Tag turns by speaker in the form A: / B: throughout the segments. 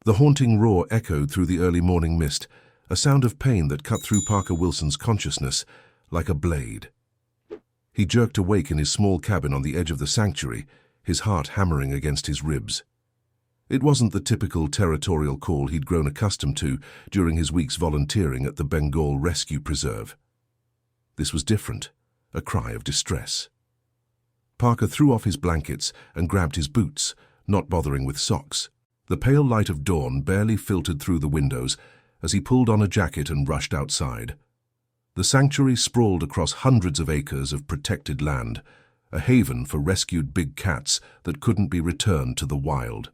A: The haunting roar echoed through the early morning mist, a sound of pain that cut through Parker Wilson's consciousness like a blade. He jerked awake in his small cabin on the edge of the sanctuary, his heart hammering against his ribs. It wasn't the typical territorial call he'd grown accustomed to during his week's volunteering at the Bengal Rescue Preserve. This was different, a cry of distress. Parker threw off his blankets and grabbed his boots, not bothering with socks. The pale light of dawn barely filtered through the windows as he pulled on a jacket and rushed outside. The sanctuary sprawled across hundreds of acres of protected land, a haven for rescued big cats that couldn't be returned to the wild.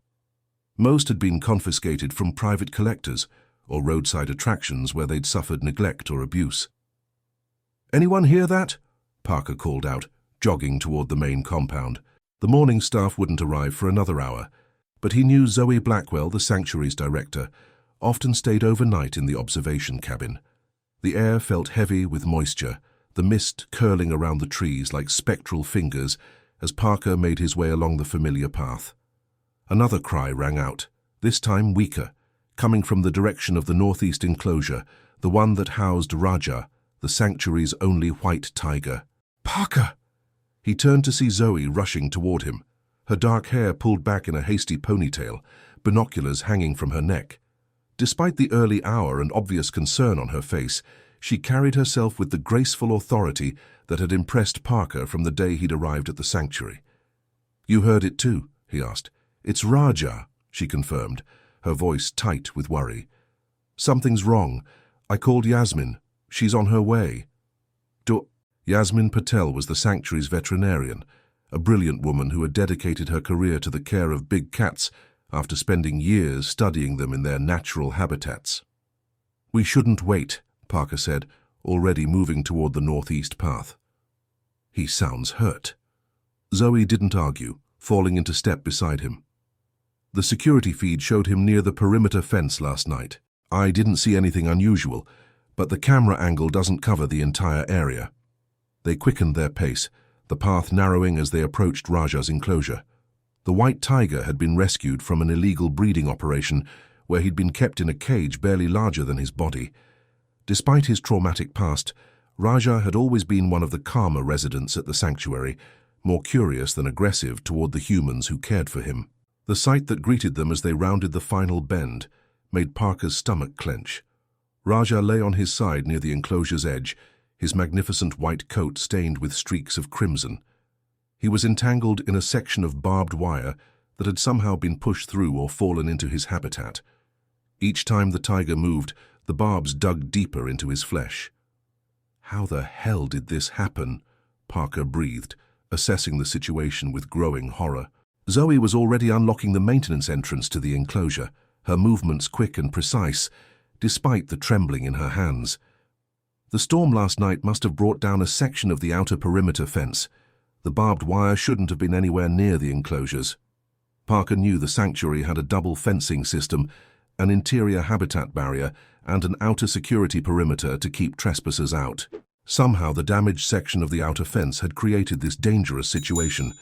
A: Most had been confiscated from private collectors or roadside attractions where they'd suffered neglect or abuse. "Anyone hear that?" Parker called out, jogging toward the main compound. The morning staff wouldn't arrive for another hour, but he knew Zoe Blackwell, the sanctuary's director, often stayed overnight in the observation cabin. The air felt heavy with moisture, the mist curling around the trees like spectral fingers as Parker made his way along the familiar path. Another cry rang out, this time weaker, coming from the direction of the northeast enclosure, the one that housed Raja, the sanctuary's only white tiger. "Parker!" He turned to see Zoe rushing toward him, her dark hair pulled back in a hasty ponytail, binoculars hanging from her neck. Despite the early hour and obvious concern on her face, she carried herself with the graceful authority that had impressed Parker from the day he'd arrived at the sanctuary. "You heard it too?" he asked. "It's Raja," she confirmed, her voice tight with worry. "Something's wrong. I called Yasmin. She's on her way." Yasmin Patel was the sanctuary's veterinarian, a brilliant woman who had dedicated her career to the care of big cats after spending years studying them in their natural habitats. "We shouldn't wait," Parker said, already moving toward the northeast path. "He sounds hurt." Zoe didn't argue, falling into step beside him. "The security feed showed him near the perimeter fence last night. I didn't see anything unusual, but the camera angle doesn't cover the entire area." They quickened their pace, the path narrowing as they approached Raja's enclosure. The white tiger had been rescued from an illegal breeding operation where he'd been kept in a cage barely larger than his body. Despite his traumatic past, Raja had always been one of the calmer residents at the sanctuary, more curious than aggressive toward the humans who cared for him. The sight that greeted them as they rounded the final bend made Parker's stomach clench. Raja lay on his side near the enclosure's edge, his magnificent white coat stained with streaks of crimson. He was entangled in a section of barbed wire that had somehow been pushed through or fallen into his habitat. Each time the tiger moved, the barbs dug deeper into his flesh. "How the hell did this happen?" Parker breathed, assessing the situation with growing horror. Zoe was already unlocking the maintenance entrance to the enclosure, her movements quick and precise, despite the trembling in her hands. The storm last night must have brought down a section of the outer perimeter fence. The barbed wire shouldn't have been anywhere near the enclosures. Parker knew the sanctuary had a double fencing system, an interior habitat barrier, and an outer security perimeter to keep trespassers out. Somehow the damaged section of the outer fence had created this dangerous situation.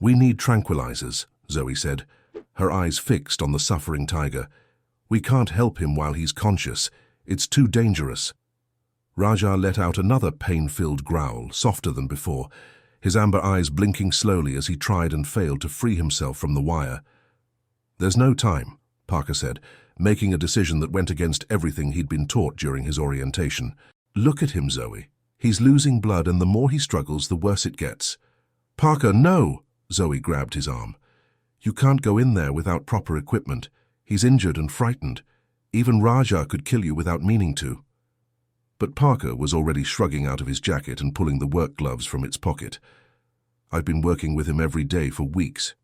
A: "We need tranquilizers," Zoe said, her eyes fixed on the suffering tiger. "We can't help him while he's conscious. It's too dangerous." Raja let out another pain-filled growl, softer than before, his amber eyes blinking slowly as he tried and failed to free himself from the wire. "There's no time," Parker said, making a decision that went against everything he'd been taught during his orientation. "Look at him, Zoe. He's losing blood, and the more he struggles, the worse it gets." "Parker, no!" Zoe grabbed his arm. "You can't go in there without proper equipment. He's injured and frightened. Even Raja could kill you without meaning to." But Parker was already shrugging out of his jacket and pulling the work gloves from its pocket. "I've been working with him every day for weeks.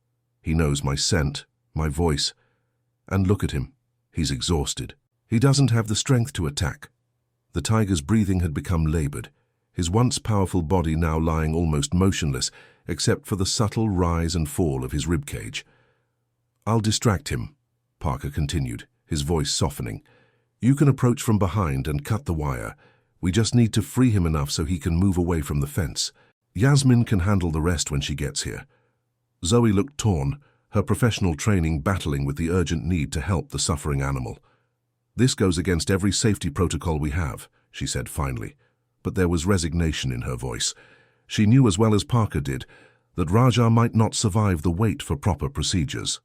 A: He knows my scent, my voice. And look at him. He's exhausted. He doesn't have the strength to attack." The tiger's breathing had become labored, his once powerful body now lying almost motionless, except for the subtle rise and fall of his ribcage. "I'll distract him," Parker continued, his voice softening. "You can approach from behind and cut the wire. We just need to free him enough so he can move away from the fence. Yasmin can handle the rest when she gets here." Zoe looked torn, her professional training battling with the urgent need to help the suffering animal. "This goes against every safety protocol we have," she said finally, but there was resignation in her voice. She knew as well as Parker did that Raja might not survive the wait for proper procedures.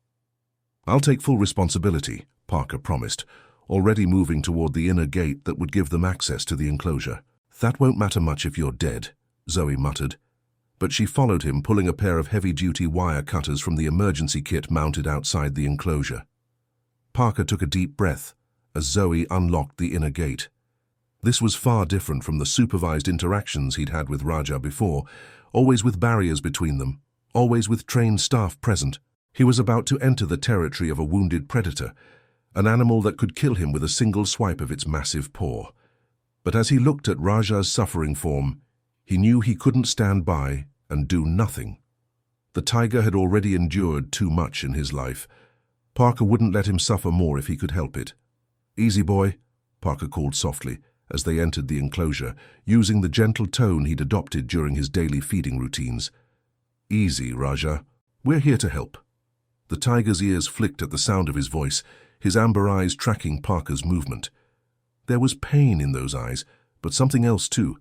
A: "I'll take full responsibility," Parker promised, already moving toward the inner gate that would give them access to the enclosure. "That won't matter much if you're dead," Zoe muttered. But she followed him, pulling a pair of heavy-duty wire cutters from the emergency kit mounted outside the enclosure. Parker took a deep breath as Zoe unlocked the inner gate. This was far different from the supervised interactions he'd had with Raja before, always with barriers between them, always with trained staff present. He was about to enter the territory of a wounded predator, an animal that could kill him with a single swipe of its massive paw. But as he looked at Raja's suffering form, he knew he couldn't stand by and do nothing. The tiger had already endured too much in his life. Parker wouldn't let him suffer more if he could help it. "Easy, boy," Parker called softly as they entered the enclosure, using the gentle tone he'd adopted during his daily feeding routines. "Easy, Raja. We're here to help." The tiger's ears flicked at the sound of his voice, his amber eyes tracking Parker's movement. There was pain in those eyes, but something else too,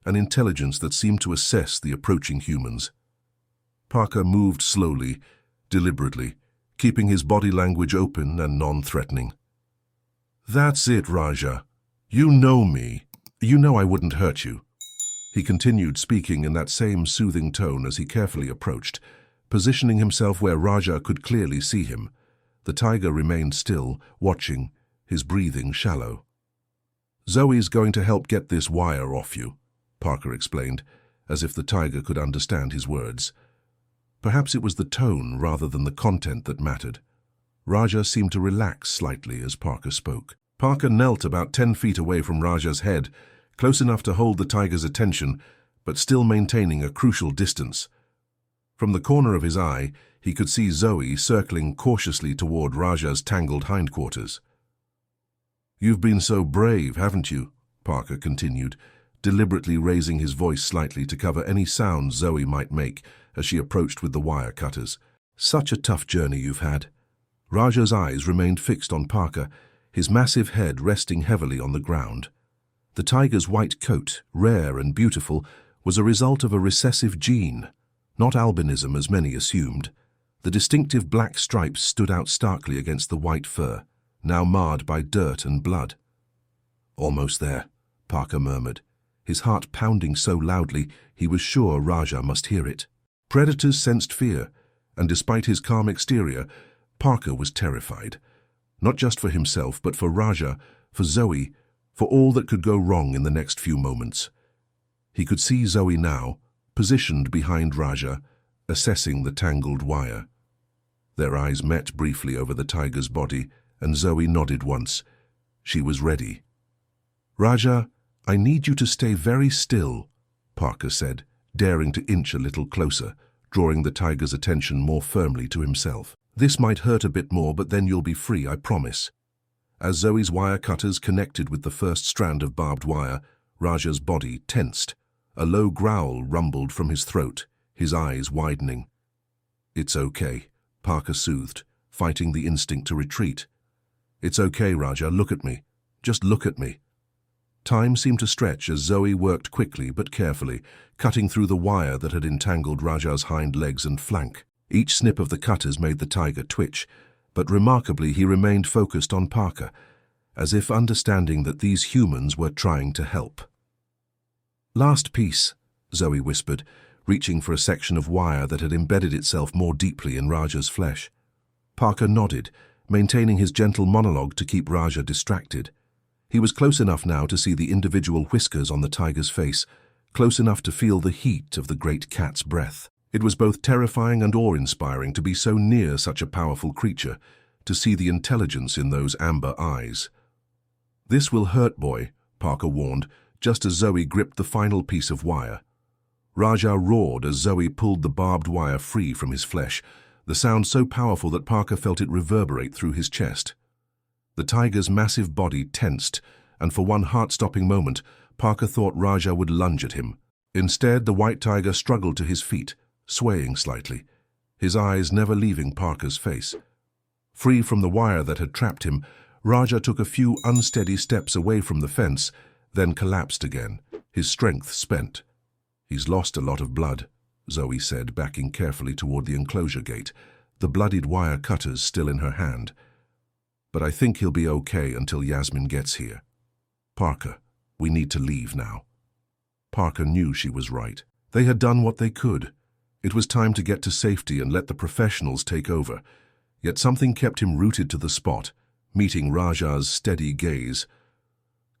A: an intelligence that seemed to assess the approaching humans. Parker moved slowly, deliberately, keeping his body language open and non-threatening. "That's it, Raja. You know me. You know I wouldn't hurt you." He continued speaking in that same soothing tone as he carefully approached, positioning himself where Raja could clearly see him. The tiger remained still, watching, his breathing shallow. "Zoe's going to help get this wire off you," Parker explained, as if the tiger could understand his words. Perhaps it was the tone rather than the content that mattered. Raja seemed to relax slightly as Parker spoke. Parker knelt about 10 feet away from Raja's head, close enough to hold the tiger's attention, but still maintaining a crucial distance. From the corner of his eye, he could see Zoe circling cautiously toward Raja's tangled hindquarters. "You've been so brave, haven't you?" Parker continued, deliberately raising his voice slightly to cover any sounds Zoe might make as she approached with the wire cutters. "Such a tough journey you've had." Raja's eyes remained fixed on Parker, his massive head resting heavily on the ground. The tiger's white coat, rare and beautiful, was a result of a recessive gene, not albinism as many assumed. The distinctive black stripes stood out starkly against the white fur, now marred by dirt and blood. "Almost there," Parker murmured, his heart pounding so loudly he was sure Raja must hear it. Predators sensed fear, and despite his calm exterior, Parker was terrified. Not just for himself, but for Raja, for Zoe, for all that could go wrong in the next few moments. He could see Zoe now, positioned behind Raja, assessing the tangled wire. Their eyes met briefly over the tiger's body, and Zoe nodded once. She was ready. "Raja, I need you to stay very still," Parker said, daring to inch a little closer, drawing the tiger's attention more firmly to himself. "This might hurt a bit more, but then you'll be free, I promise." As Zoe's wire cutters connected with the first strand of barbed wire, Raja's body tensed. A low growl rumbled from his throat, his eyes widening. "It's okay," Parker soothed, fighting the instinct to retreat. "It's okay, Raja, look at me. Just look at me." Time seemed to stretch as Zoe worked quickly but carefully, cutting through the wire that had entangled Raja's hind legs and flank. Each snip of the cutters made the tiger twitch, but remarkably he remained focused on Parker, as if understanding that these humans were trying to help. "Last piece," Zoe whispered, reaching for a section of wire that had embedded itself more deeply in Raja's flesh. Parker nodded, maintaining his gentle monologue to keep Raja distracted. He was close enough now to see the individual whiskers on the tiger's face, close enough to feel the heat of the great cat's breath. It was both terrifying and awe-inspiring to be so near such a powerful creature, to see the intelligence in those amber eyes. "This will hurt, boy," Parker warned, just as Zoe gripped the final piece of wire. Raja roared as Zoe pulled the barbed wire free from his flesh, the sound so powerful that Parker felt it reverberate through his chest. The tiger's massive body tensed, and for one heart-stopping moment, Parker thought Raja would lunge at him. Instead, the white tiger struggled to his feet, swaying slightly. his eyes never leaving Parker's face. Free from the wire that had trapped him, Raja took a few unsteady steps away from the fence, then collapsed again, his strength spent. "He's lost a lot of blood," Zoe said, backing carefully toward the enclosure gate, the bloodied wire cutters still in her hand. "But I think he'll be okay until Yasmin gets here. Parker, we need to leave now." Parker knew she was right. They had done what they could. It was time to get to safety and let the professionals take over. Yet something kept him rooted to the spot, meeting Raja's steady gaze.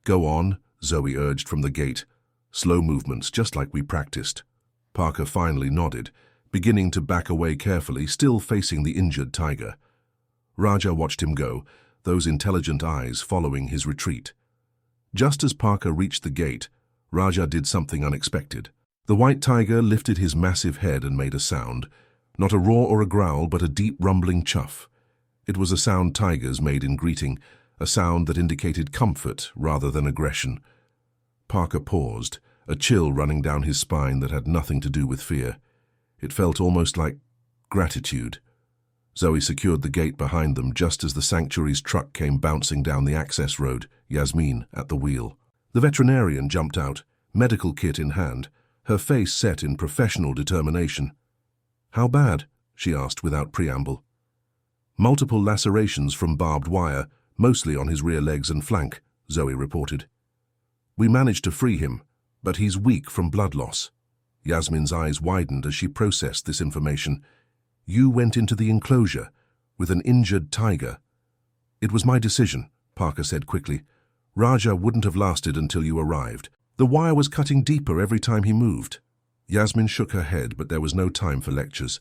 A: "Go on," Zoe urged from the gate. "Slow movements, just like we practiced." Parker finally nodded, beginning to back away carefully, still facing the injured tiger. Raja watched him go, those intelligent eyes following his retreat. Just as Parker reached the gate, Raja did something unexpected. The white tiger lifted his massive head and made a sound, not a roar or a growl, but a deep rumbling chuff. It was a sound tigers made in greeting, a sound that indicated comfort rather than aggression. Parker paused, a chill running down his spine that had nothing to do with fear. It felt almost like gratitude. Zoe secured the gate behind them just as the sanctuary's truck came bouncing down the access road, Yasmin at the wheel. The veterinarian jumped out, medical kit in hand, her face set in professional determination. "How bad?" she asked without preamble. "Multiple lacerations from barbed wire, mostly on his rear legs and flank," Zoe reported. "We managed to free him, but he's weak from blood loss." Yasmin's eyes widened as she processed this information. "You went into the enclosure with an injured tiger." "It was my decision," Parker said quickly. "Raja wouldn't have lasted until you arrived. The wire was cutting deeper every time he moved." Yasmin shook her head, but there was no time for lectures.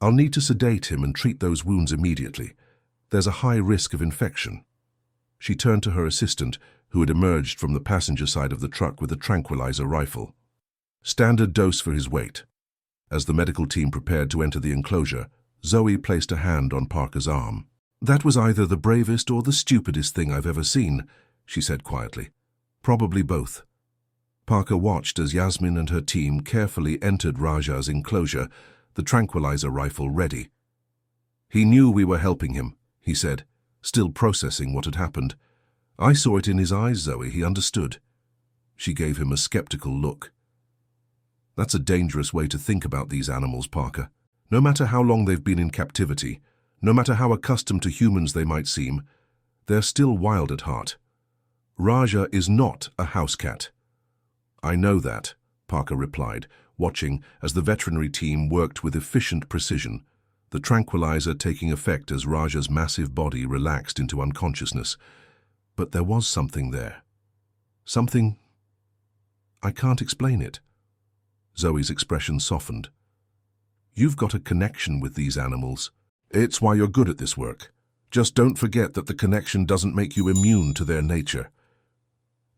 A: "I'll need to sedate him and treat those wounds immediately. There's a high risk of infection." She turned to her assistant, who had emerged from the passenger side of the truck with a tranquilizer rifle. "Standard dose for his weight." As the medical team prepared to enter the enclosure, Zoe placed a hand on Parker's arm. "That was either the bravest or the stupidest thing I've ever seen," she said quietly. "Probably both." Parker watched as Yasmin and her team carefully entered Raja's enclosure, the tranquilizer rifle ready. "He knew we were helping him," he said, still processing what had happened. "I saw it in his eyes, Zoe. He understood." She gave him a skeptical look. "That's a dangerous way to think about these animals, Parker. No matter how long they've been in captivity, no matter how accustomed to humans they might seem, they're still wild at heart. Raja is not a house cat." "I know that," Parker replied, watching as the veterinary team worked with efficient precision, the tranquilizer taking effect as Raja's massive body relaxed into unconsciousness. But there was something there. Something... I can't explain it. Zoe's expression softened. "You've got a connection with these animals. It's why you're good at this work. Just don't forget that the connection doesn't make you immune to their nature."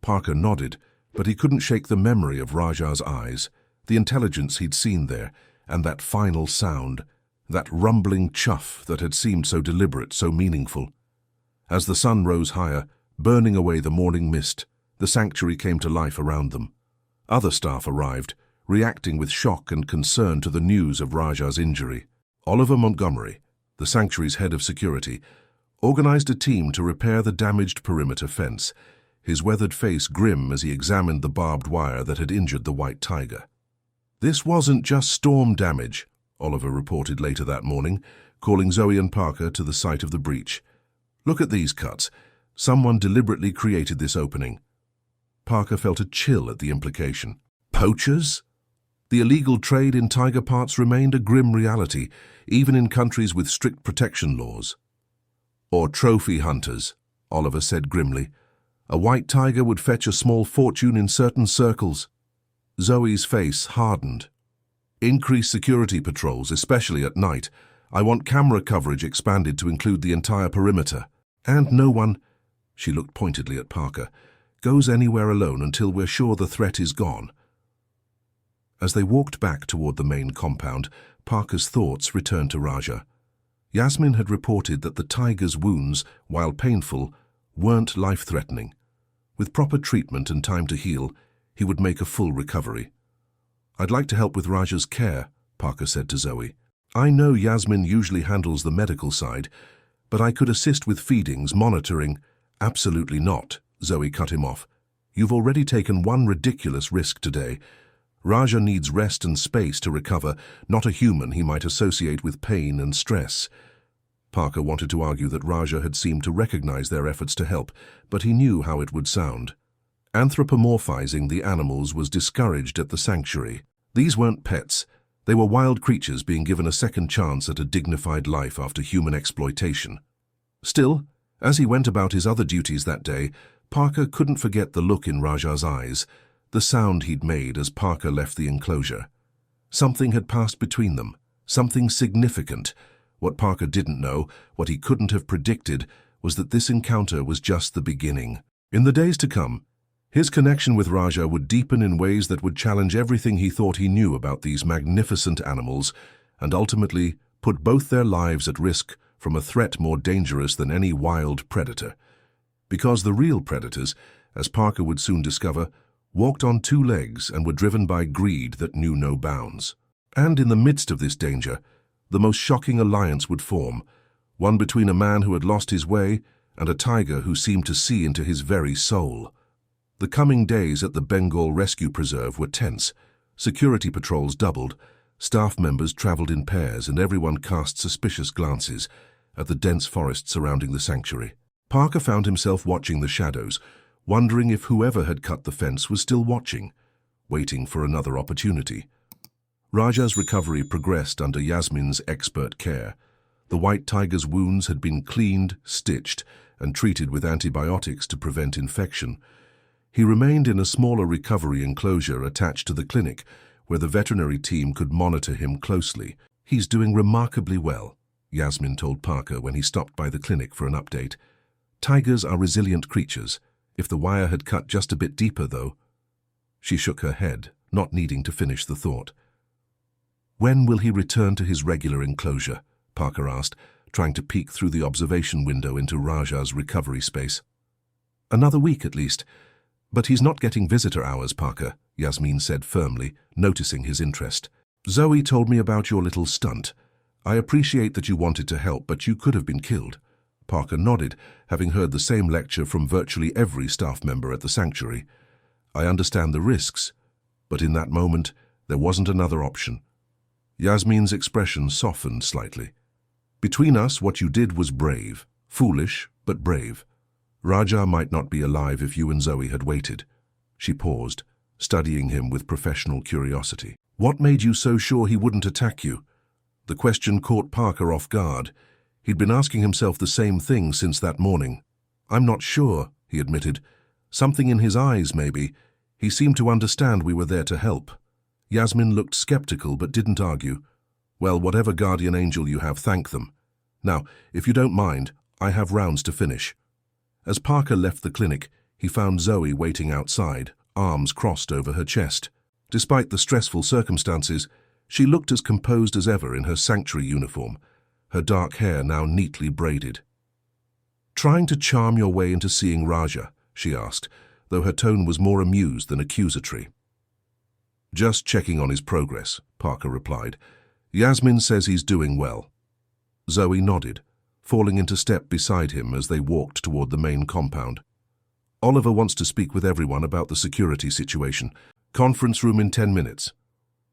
A: Parker nodded, but he couldn't shake the memory of Raja's eyes, the intelligence he'd seen there, and that final sound, that rumbling chuff that had seemed so deliberate, so meaningful. As the sun rose higher, burning away the morning mist, the sanctuary came to life around them. Other staff arrived, reacting with shock and concern to the news of Raja's injury. Oliver Montgomery, the sanctuary's head of security, organized a team to repair the damaged perimeter fence, his weathered face grim as he examined the barbed wire that had injured the white tiger. "This wasn't just storm damage," Oliver reported later that morning, calling Zoe and Parker to the site of the breach. "Look at these cuts. Someone deliberately created this opening." Parker felt a chill at the implication. Poachers? The illegal trade in tiger parts remained a grim reality, even in countries with strict protection laws. "Or trophy hunters," Oliver said grimly. "A white tiger would fetch a small fortune in certain circles." Zoe's face hardened. "Increase security patrols, especially at night. I want camera coverage expanded to include the entire perimeter. And no one," she looked pointedly at Parker, "goes anywhere alone until we're sure the threat is gone." As they walked back toward the main compound, Parker's thoughts returned to Raja. Yasmin had reported that the tiger's wounds, while painful, weren't life-threatening. With proper treatment and time to heal, he would make a full recovery. "I'd like to help with Raja's care," Parker said to Zoe. I know Yasmin usually handles the medical side, but I could assist with feedings, monitoring. Absolutely not, Zoe cut him off. You've already taken one ridiculous risk today. Raja needs rest and space to recover, not a human he might associate with pain and stress. Parker wanted to argue that Raja had seemed to recognize their efforts to help, but he knew how it would sound. Anthropomorphizing the animals was discouraged at the sanctuary. These weren't pets. They were wild creatures being given a second chance at a dignified life after human exploitation. Still, as he went about his other duties that day, Parker couldn't forget the look in Raja's eyes, the sound he'd made as Parker left the enclosure. Something had passed between them, something significant. What Parker didn't know, what he couldn't have predicted, was that this encounter was just the beginning. In the days to come, his connection with Raja would deepen in ways that would challenge everything he thought he knew about these magnificent animals and ultimately put both their lives at risk from a threat more dangerous than any wild predator. Because the real predators, as Parker would soon discover, walked on two legs and were driven by greed that knew no bounds. And in the midst of this danger, the most shocking alliance would form, one between a man who had lost his way and a tiger who seemed to see into his very soul. The coming days at the Bengal Rescue Preserve were tense. Security patrols doubled, staff members traveled in pairs, and everyone cast suspicious glances at the dense forest surrounding the sanctuary. Parker found himself watching the shadows, wondering if whoever had cut the fence was still watching, waiting for another opportunity. Raja's recovery progressed under Yasmin's expert care. The white tiger's wounds had been cleaned, stitched, and treated with antibiotics to prevent infection. He remained in a smaller recovery enclosure attached to the clinic, where the veterinary team could monitor him closely. He's doing remarkably well, Yasmin told Parker when he stopped by the clinic for an update. Tigers are resilient creatures. If the wire had cut just a bit deeper, though. She shook her head, not needing to finish the thought. When will he return to his regular enclosure? Parker asked, trying to peek through the observation window into Raja's recovery space. Another week at least. But he's not getting visitor hours, Parker, Yasmin said firmly, noticing his interest. Zoe told me about your little stunt. I appreciate that you wanted to help, but you could have been killed. Parker nodded, having heard the same lecture from virtually every staff member at the sanctuary. I understand the risks, but in that moment, there wasn't another option. Yasmin's expression softened slightly. Between us, what you did was brave. Foolish, but brave. Raja might not be alive if you and Zoe had waited. She paused, studying him with professional curiosity. What made you so sure he wouldn't attack you? The question caught Parker off guard. He'd been asking himself the same thing since that morning. I'm not sure, he admitted. Something in his eyes, maybe. He seemed to understand we were there to help. Yasmin looked skeptical but didn't argue. Well, whatever guardian angel you have, thank them. Now, if you don't mind, I have rounds to finish. As Parker left the clinic, he found Zoe waiting outside, arms crossed over her chest. Despite the stressful circumstances, she looked as composed as ever in her sanctuary uniform, her dark hair now neatly braided. Trying to charm your way into seeing Raja, she asked, though her tone was more amused than accusatory. Just checking on his progress, Parker replied. Yasmin says he's doing well. Zoe nodded, falling into step beside him as they walked toward the main compound. Oliver wants to speak with everyone about the security situation. Conference room in 10 minutes.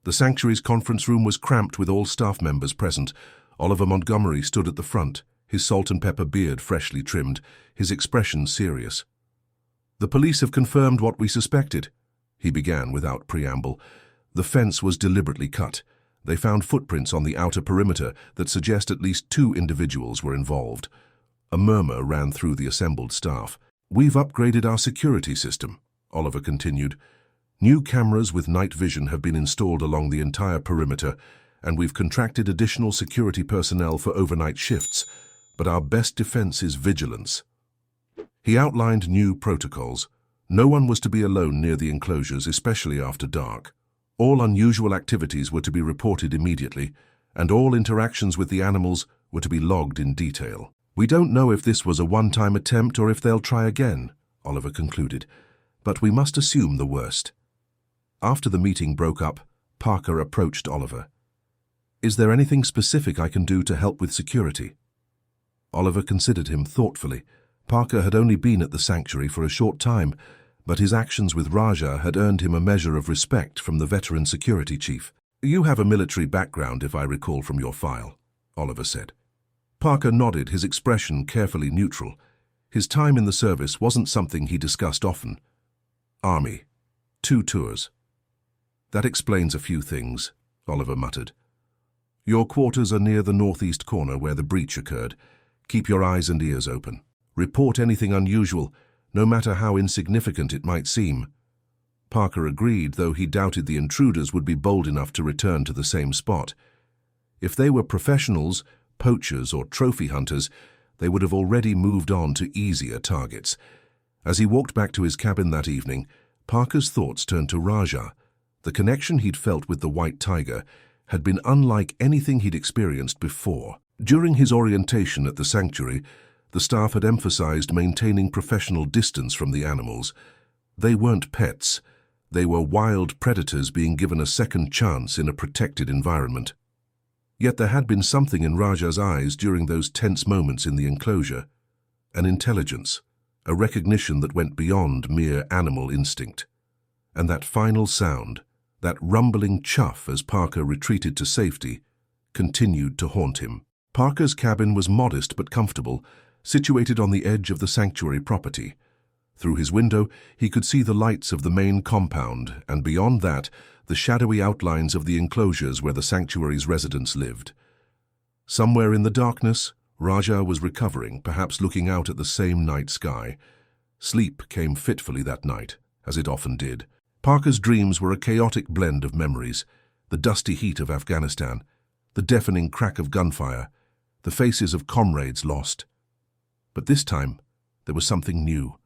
A: The sanctuary's conference room was cramped with all staff members present. Oliver Montgomery stood at the front, his salt and pepper beard freshly trimmed, his expression serious. The police have confirmed what we suspected, he began without preamble. The fence was deliberately cut. They found footprints on the outer perimeter that suggest at least 2 individuals were involved. A murmur ran through the assembled staff. We've upgraded our security system, Oliver continued. New cameras with night vision have been installed along the entire perimeter, and we've contracted additional security personnel for overnight shifts, but our best defense is vigilance. He outlined new protocols. No one was to be alone near the enclosures, especially after dark. All unusual activities were to be reported immediately, and all interactions with the animals were to be logged in detail. We don't know if this was a one-time attempt or if they'll try again, Oliver concluded, but we must assume the worst. After the meeting broke up, Parker approached Oliver. Is there anything specific I can do to help with security? Oliver considered him thoughtfully. Parker had only been at the sanctuary for a short time, but his actions with Raja had earned him a measure of respect from the veteran security chief. You have a military background, if I recall from your file, Oliver said. Parker nodded, his expression carefully neutral. His time in the service wasn't something he discussed often. Army. 2 tours. That explains a few things, Oliver muttered. Your quarters are near the northeast corner where the breach occurred. Keep your eyes and ears open. Report anything unusual, no matter how insignificant it might seem. Parker agreed, though he doubted the intruders would be bold enough to return to the same spot. If they were professionals, poachers, or trophy hunters, they would have already moved on to easier targets. As he walked back to his cabin that evening, Parker's thoughts turned to Raja. The connection he'd felt with the white tiger had been unlike anything he'd experienced before. During his orientation at the sanctuary, the staff had emphasized maintaining professional distance from the animals. They weren't pets. They were wild predators being given a second chance in a protected environment. Yet there had been something in Raja's eyes during those tense moments in the enclosure. An intelligence, a recognition that went beyond mere animal instinct. And that final sound, that rumbling chuff as Parker retreated to safety, continued to haunt him. Parker's cabin was modest but comfortable, situated on the edge of the sanctuary property. Through his window, he could see the lights of the main compound, and beyond that, the shadowy outlines of the enclosures where the sanctuary's residents lived. Somewhere in the darkness, Raja was recovering, perhaps looking out at the same night sky. Sleep came fitfully that night, as it often did. Parker's dreams were a chaotic blend of memories: the dusty heat of Afghanistan, the deafening crack of gunfire, the faces of comrades lost. But this time, there was something new.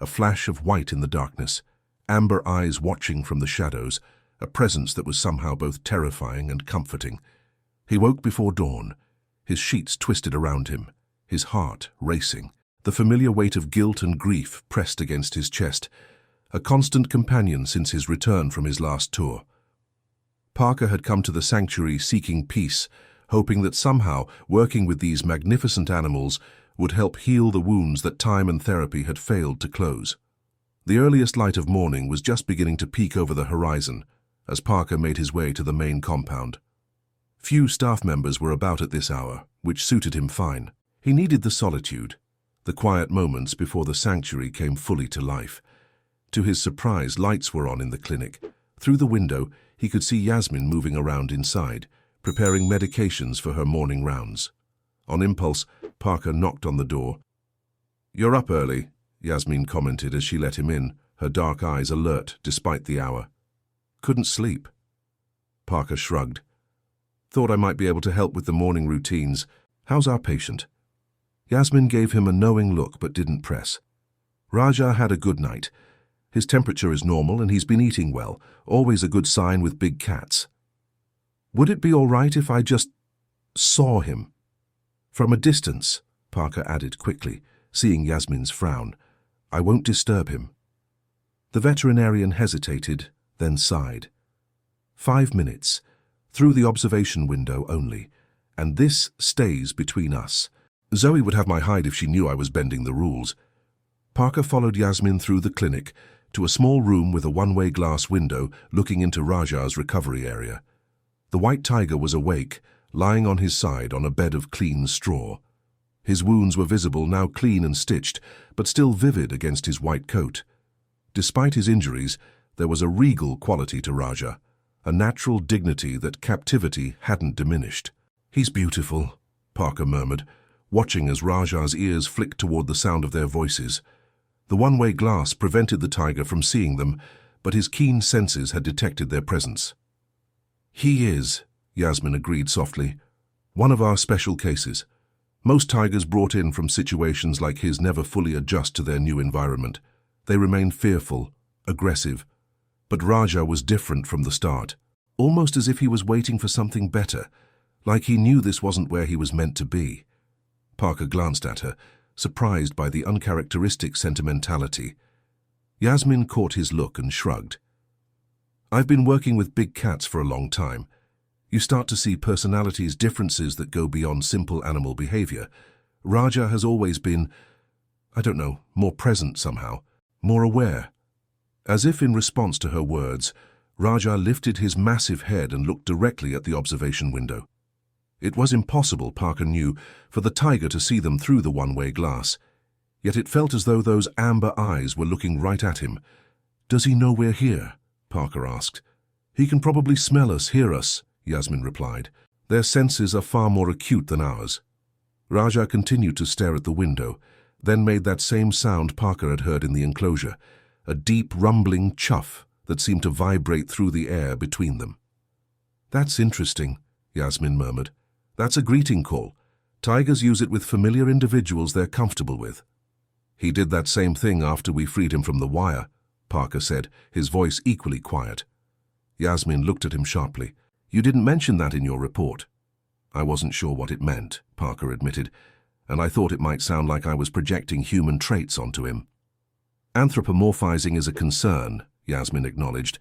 A: A flash of white in the darkness, amber eyes watching from the shadows, a presence that was somehow both terrifying and comforting. He woke before dawn, his sheets twisted around him, his heart racing. The familiar weight of guilt and grief pressed against his chest, a constant companion since his return from his last tour. Parker had come to the sanctuary seeking peace, hoping that somehow working with these magnificent animals would help heal the wounds that time and therapy had failed to close. The earliest light of morning was just beginning to peek over the horizon as Parker made his way to the main compound. Few staff members were about at this hour, which suited him fine. He needed the solitude, the quiet moments before the sanctuary came fully to life. To his surprise, lights were on in the clinic. Through the window, he could see Yasmin moving around inside, preparing medications for her morning rounds. On impulse, Parker knocked on the door. "You're up early," Yasmin commented as she let him in, her dark eyes alert despite the hour. "Couldn't sleep." Parker shrugged. "Thought I might be able to help with the morning routines. How's our patient?" Yasmin gave him a knowing look but didn't press. "Raja had a good night. His temperature is normal and he's been eating well, always a good sign with big cats. Would it be all right if I just saw him?" "From a distance," Parker added quickly, seeing Yasmin's frown. "I won't disturb him." The veterinarian hesitated, then sighed. 5 minutes, through the observation window only, and this stays between us. Zoe would have my hide if she knew I was bending the rules. Parker followed Yasmin through the clinic to a small room with a one-way glass window looking into Raja's recovery area. The white tiger was awake, lying on his side on a bed of clean straw. His wounds were visible, now clean and stitched, but still vivid against his white coat. Despite his injuries, there was a regal quality to Raja, a natural dignity that captivity hadn't diminished. "He's beautiful," Parker murmured, watching as Raja's ears flicked toward the sound of their voices. The one-way glass prevented the tiger from seeing them, but his keen senses had detected their presence. "He is," Yasmin agreed softly. "One of our special cases. Most tigers brought in from situations like his never fully adjust to their new environment. They remain fearful, aggressive. But Raja was different from the start, almost as if he was waiting for something better, like he knew this wasn't where he was meant to be." Parker glanced at her, surprised by the uncharacteristic sentimentality. Yasmin caught his look and shrugged. "I've been working with big cats for a long time. You start to see personalities differences that go beyond simple animal behavior. Raja has always been, I don't know, more present somehow, more aware. As if in response to her words, Raja lifted his massive head and looked directly at the observation window. It was impossible, Parker knew, for the tiger to see them through the one-way glass. Yet it felt as though those amber eyes were looking right at him. "Does he know we're here?" Parker asked. "He can probably smell us, hear us," Yasmin replied. "Their senses are far more acute than ours." Raja continued to stare at the window, then made that same sound Parker had heard in the enclosure, a deep, rumbling chuff that seemed to vibrate through the air between them. "That's interesting," Yasmin murmured. "That's a greeting call. Tigers use it with familiar individuals they're comfortable with." "He did that same thing after we freed him from the wire," Parker said, his voice equally quiet. Yasmin looked at him sharply. "You didn't mention that in your report." "I wasn't sure what it meant," Parker admitted, "and I thought it might sound like I was projecting human traits onto him." "Anthropomorphizing is a concern," Yasmin acknowledged,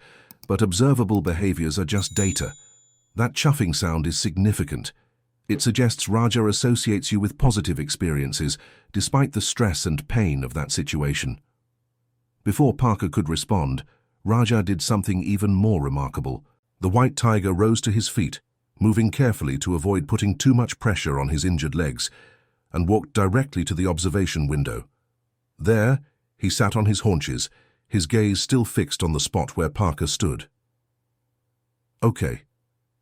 A: "but observable behaviors are just data. That chuffing sound is significant. It suggests Raja associates you with positive experiences, despite the stress and pain of that situation." Before Parker could respond, Raja did something even more remarkable. The white tiger rose to his feet, moving carefully to avoid putting too much pressure on his injured legs, and walked directly to the observation window. There, he sat on his haunches, his gaze still fixed on the spot where Parker stood. "Okay,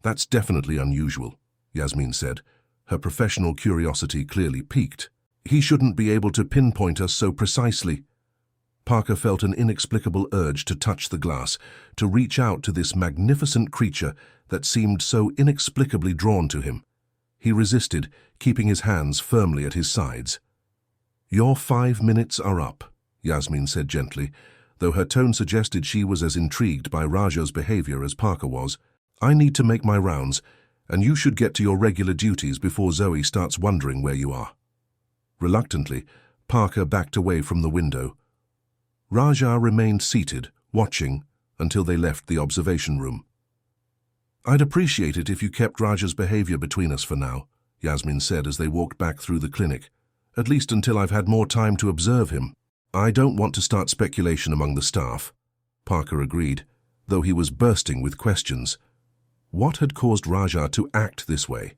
A: that's definitely unusual," Yasmin said, her professional curiosity clearly piqued. "He shouldn't be able to pinpoint us so precisely." Parker felt an inexplicable urge to touch the glass, to reach out to this magnificent creature that seemed so inexplicably drawn to him. He resisted, keeping his hands firmly at his sides. "Your 5 minutes are up," Yasmin said gently, though her tone suggested she was as intrigued by Raja's behavior as Parker was. "I need to make my rounds, and you should get to your regular duties before Zoe starts wondering where you are." Reluctantly, Parker backed away from the window. Raja remained seated, watching, until they left the observation room. "I'd appreciate it if you kept Raja's behavior between us for now," Yasmin said as they walked back through the clinic, "at least until I've had more time to observe him." "I don't want to start speculation among the staff," Parker agreed, though he was bursting with questions. What had caused Raja to act this way?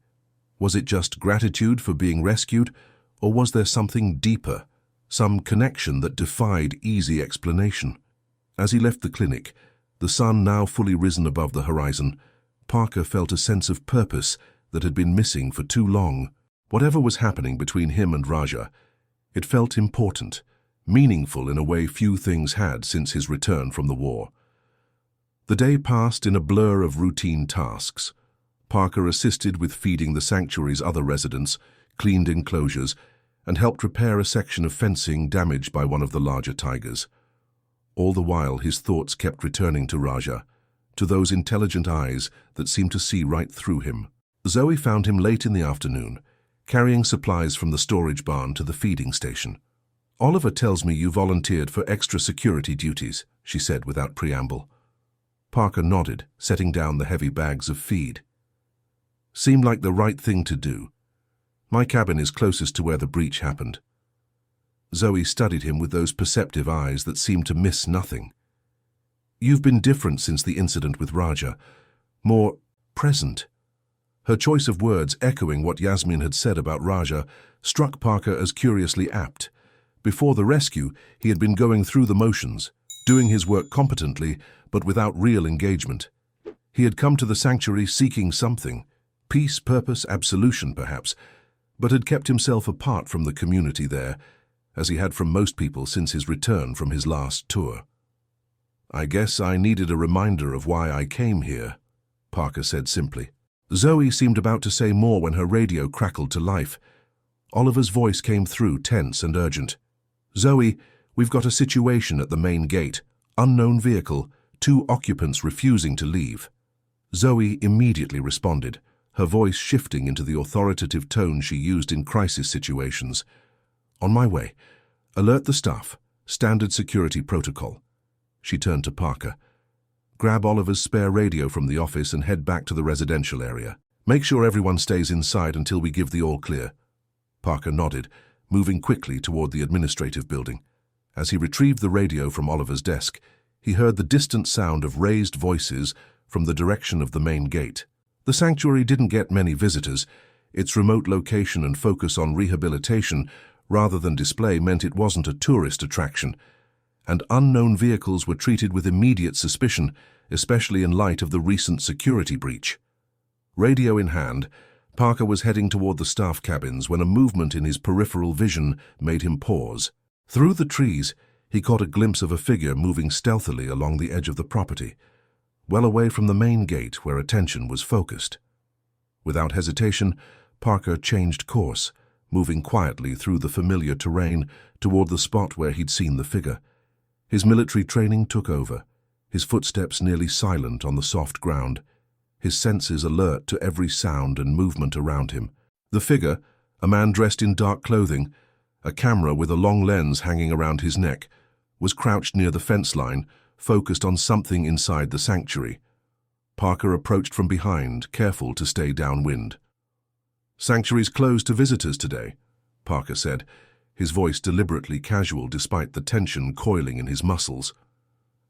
A: Was it just gratitude for being rescued, or was there something deeper? Some connection that defied easy explanation? As he left the clinic, the sun now fully risen above the horizon, Parker felt a sense of purpose that had been missing for too long. Whatever was happening between him and Raja, it felt important, meaningful in a way few things had since his return from the war. The day passed in a blur of routine tasks. Parker assisted with feeding the sanctuary's other residents, cleaned enclosures, and helped repair a section of fencing damaged by one of the larger tigers. All the while, his thoughts kept returning to Raja, to those intelligent eyes that seemed to see right through him. Zoe found him late in the afternoon, carrying supplies from the storage barn to the feeding station. "Oliver tells me you volunteered for extra security duties," she said without preamble. Parker nodded, setting down the heavy bags of feed. "Seemed like the right thing to do. My cabin is closest to where the breach happened." Zoe studied him with those perceptive eyes that seemed to miss nothing. "You've been different since the incident with Raja. More present." Her choice of words, echoing what Yasmin had said about Raja, struck Parker as curiously apt. Before the rescue, he had been going through the motions, doing his work competently, but without real engagement. He had come to the sanctuary seeking something, peace, purpose, absolution perhaps, but had kept himself apart from the community there, as he had from most people since his return from his last tour. "I guess I needed a reminder of why I came here," Parker said simply. Zoe seemed about to say more when her radio crackled to life. Oliver's voice came through, tense and urgent. "Zoe, we've got a situation at the main gate. Unknown vehicle, 2 occupants refusing to leave." Zoe immediately responded, her voice shifting into the authoritative tone she used in crisis situations. "On my way. Alert the staff. Standard security protocol." She turned to Parker. Grab Oliver's spare radio from the office and head back to the residential area. Make sure everyone stays inside until we give the all clear." Parker nodded, moving quickly toward the administrative building. As he retrieved the radio from Oliver's desk, he heard the distant sound of raised voices from the direction of the main gate. The sanctuary didn't get many visitors. Its remote location and focus on rehabilitation rather than display meant it wasn't a tourist attraction, and unknown vehicles were treated with immediate suspicion, especially in light of the recent security breach. Radio in hand, Parker was heading toward the staff cabins when a movement in his peripheral vision made him pause. Through the trees, he caught a glimpse of a figure moving stealthily along the edge of the property, well away from the main gate where attention was focused. Without hesitation, Parker changed course, moving quietly through the familiar terrain toward the spot where he'd seen the figure. His military training took over, his footsteps nearly silent on the soft ground, his senses alert to every sound and movement around him. The figure, a man dressed in dark clothing, a camera with a long lens hanging around his neck, was crouched near the fence line, focused on something inside the sanctuary. Parker approached from behind, careful to stay downwind. "Sanctuary's closed to visitors today," Parker said, his voice deliberately casual despite the tension coiling in his muscles.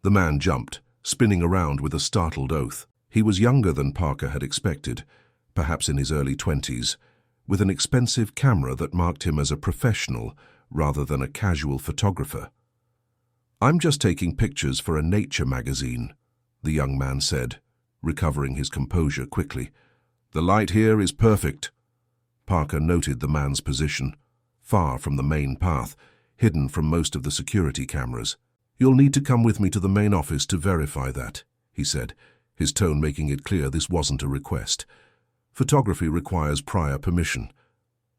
A: The man jumped, spinning around with a startled oath. He was younger than Parker had expected, perhaps in his early 20s, with an expensive camera that marked him as a professional rather than a casual photographer. "I'm just taking pictures for a nature magazine," the young man said, recovering his composure quickly. "The light here is perfect." Parker noted the man's position, far from the main path, hidden from most of the security cameras. "You'll need to come with me to the main office to verify that," he said, his tone making it clear this wasn't a request. "Photography requires prior permission."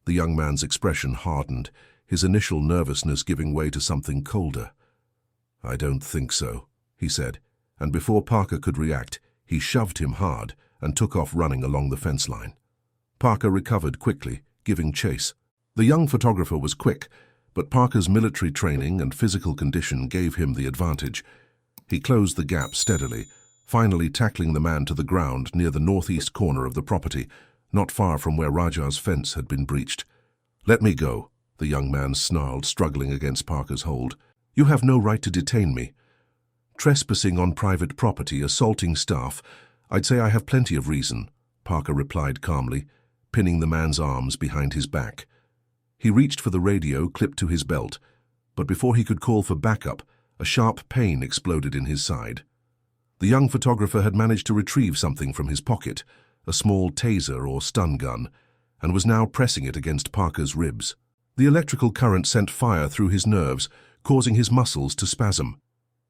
A: The young man's expression hardened, his initial nervousness giving way to something colder. "I don't think so," he said, and before Parker could react, he shoved him hard and took off running along the fence line. Parker recovered quickly, giving chase. The young photographer was quick, but Parker's military training and physical condition gave him the advantage. He closed the gap steadily, finally tackling the man to the ground near the northeast corner of the property, not far from where Raja's fence had been breached. "Let me go," the young man snarled, struggling against Parker's hold. "You have no right to detain me." "Trespassing on private property, assaulting staff, I'd say I have plenty of reason," Parker replied calmly, pinning the man's arms behind his back. He reached for the radio clipped to his belt, but before he could call for backup, a sharp pain exploded in his side. The young photographer had managed to retrieve something from his pocket, a small taser or stun gun, and was now pressing it against Parker's ribs. The electrical current sent fire through his nerves, causing his muscles to spasm.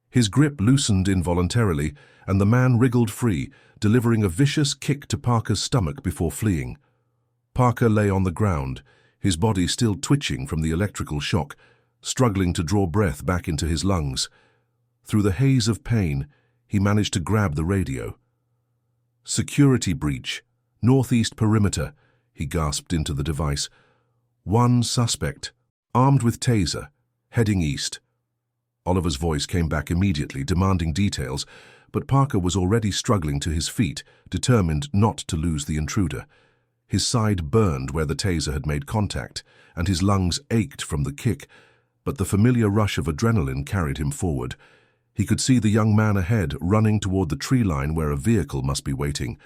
A: His grip loosened involuntarily, and the man wriggled free, delivering a vicious kick to Parker's stomach before fleeing. Parker lay on the ground, his body still twitching from the electrical shock, struggling to draw breath back into his lungs. Through the haze of pain, he managed to grab the radio. "Security breach, northeast perimeter," he gasped into the device. "One suspect, armed with taser, heading east." Oliver's voice came back immediately, demanding details, but Parker was already struggling to his feet, determined not to lose the intruder. His side burned where the taser had made contact, and his lungs ached from the kick, but the familiar rush of adrenaline carried him forward. He could see the young man ahead, running toward the tree line where a vehicle must be waiting.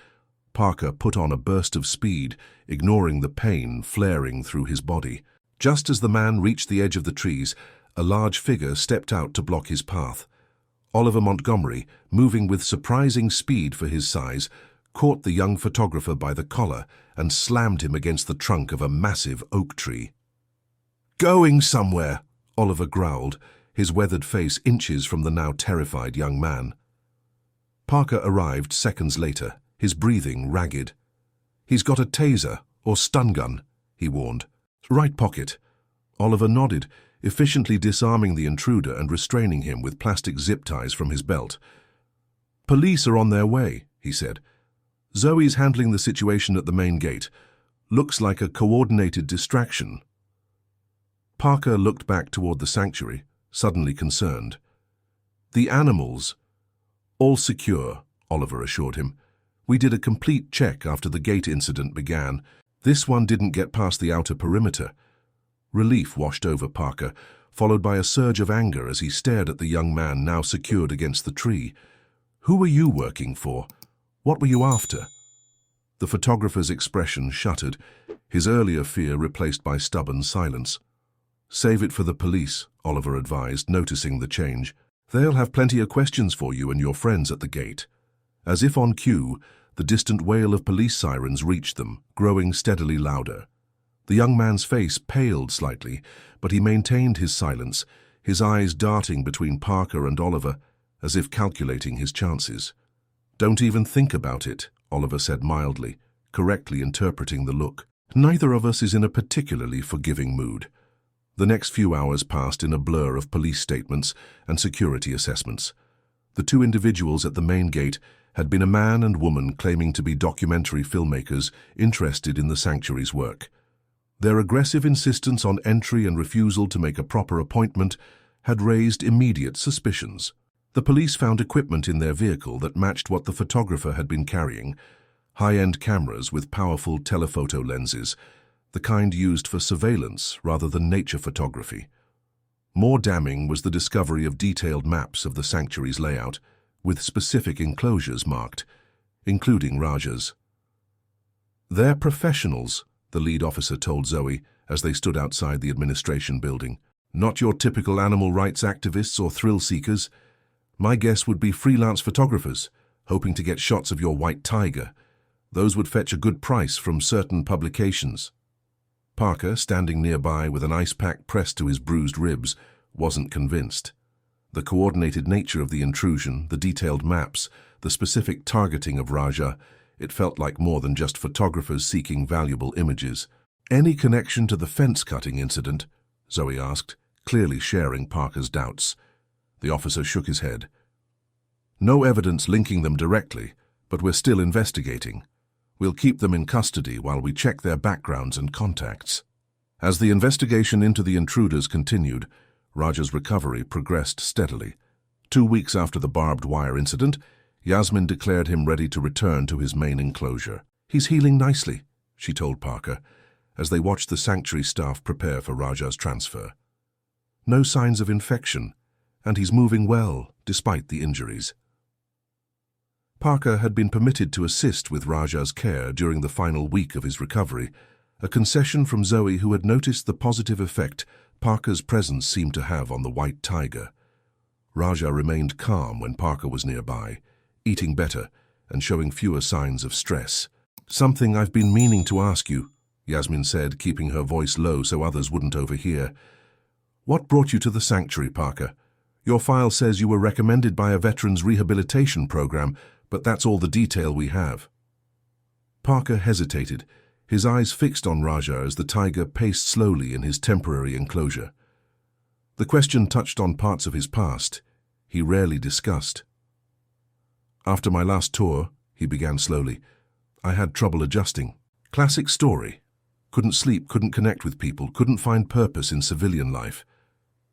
A: Parker put on a burst of speed, ignoring the pain flaring through his body. Just as the man reached the edge of the trees, a large figure stepped out to block his path. Oliver Montgomery, moving with surprising speed for his size, caught the young photographer by the collar and slammed him against the trunk of a massive oak tree. "Going somewhere," Oliver growled, his weathered face inches from the now terrified young man. Parker arrived seconds later, his breathing ragged. "He's got a taser, or stun gun," he warned. "Right pocket." Oliver nodded, efficiently disarming the intruder and restraining him with plastic zip ties from his belt. "Police are on their way," he said. "Zoe's handling the situation at the main gate. Looks like a coordinated distraction." Parker looked back toward the sanctuary, suddenly concerned. "The animals. All secure, Oliver assured him. We did a complete check after the gate incident began. This one didn't get past the outer perimeter. Relief washed over Parker, followed by a surge of anger as he stared at the young man now secured against the tree. Who were you working for? What were you after? The photographer's expression shuttered, his earlier fear replaced by stubborn silence. Save it for the police, Oliver advised, noticing the change. They'll have plenty of questions for you and your friends at the gate. As if on cue, the distant wail of police sirens reached them, growing steadily louder. The young man's face paled slightly, but he maintained his silence, his eyes darting between Parker and Oliver, as if calculating his chances. Don't even think about it, Oliver said mildly, correctly interpreting the look. Neither of us is in a particularly forgiving mood. The next few hours passed in a blur of police statements and security assessments. The two individuals at the main gate had been a man and woman claiming to be documentary filmmakers interested in the sanctuary's work. Their aggressive insistence on entry and refusal to make a proper appointment had raised immediate suspicions. The police found equipment in their vehicle that matched what the photographer had been carrying, high-end cameras with powerful telephoto lenses, the kind used for surveillance rather than nature photography. More damning was the discovery of detailed maps of the sanctuary's layout, with specific enclosures marked, including Raja's. They're professionals, the lead officer told Zoe as they stood outside the administration building. Not your typical animal rights activists or thrill seekers. My guess would be freelance photographers, hoping to get shots of your white tiger. Those would fetch a good price from certain publications. Parker, standing nearby with an ice pack pressed to his bruised ribs, wasn't convinced. The coordinated nature of the intrusion, the detailed maps, the specific targeting of Raja, it felt like more than just photographers seeking valuable images. Any connection to the fence-cutting incident? Zoe asked, clearly sharing Parker's doubts. The officer shook his head. No evidence linking them directly, but we're still investigating. We'll keep them in custody while we check their backgrounds and contacts. As the investigation into the intruders continued, Raja's recovery progressed steadily. 2 weeks after the barbed wire incident, Yasmin declared him ready to return to his main enclosure. He's healing nicely, she told Parker, as they watched the sanctuary staff prepare for Raja's transfer. No signs of infection, and he's moving well despite the injuries. Parker had been permitted to assist with Raja's care during the final week of his recovery, a concession from Zoe, who had noticed the positive effect Parker's presence seemed to have on the white tiger. Raja remained calm when Parker was nearby, eating better and showing fewer signs of stress. Something I've been meaning to ask you, Yasmin said, keeping her voice low so others wouldn't overhear. What brought you to the sanctuary, Parker? Your file says you were recommended by a veterans rehabilitation program, but that's all the detail we have. Parker hesitated, his eyes fixed on Raja as the tiger paced slowly in his temporary enclosure. The question touched on parts of his past he rarely discussed. After my last tour, he began slowly, I had trouble adjusting. Classic story. Couldn't sleep, couldn't connect with people, couldn't find purpose in civilian life.